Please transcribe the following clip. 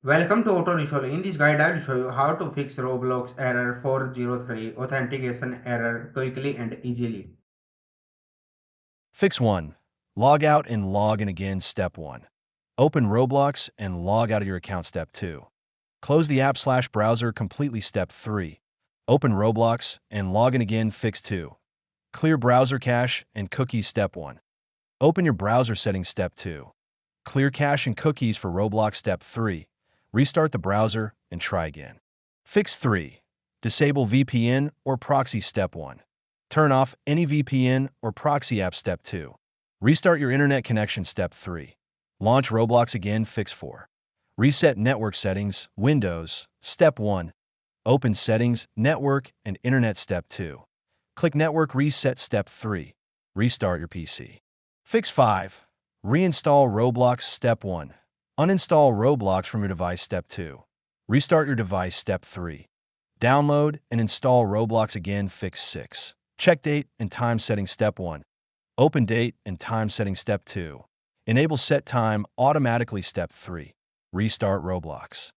Welcome to Auto Resolve. In this guide, I will show you how to fix Roblox Error 403 Authentication Error quickly and easily. Fix 1. Log out and log in again. Step 1. Open Roblox and log out of your account. Step 2. Close the app/browser completely. Step 3. Open Roblox and log in again. Fix 2. Clear browser cache and cookies. Step 1. Open your browser settings. Step 2. Clear cache and cookies for Roblox. Step 3. Restart the browser and try again. Fix 3. Disable VPN or proxy. Step 1. Turn off any VPN or proxy app. Step 2. Restart your internet connection. Step 3. Launch Roblox again. Fix 4. Reset network settings, Windows. Step 1. Open Settings, Network, and Internet. Step 2. Click Network Reset. Step 3. Restart your PC. Fix 5. Reinstall Roblox. Step 1. Uninstall Roblox from your device. Step 2. Restart your device. Step 3. Download and install Roblox again. Fix 6. Check date and time settings. Step 1. Open date and time settings. Step 2. Enable set time automatically. Step 3. Restart Roblox.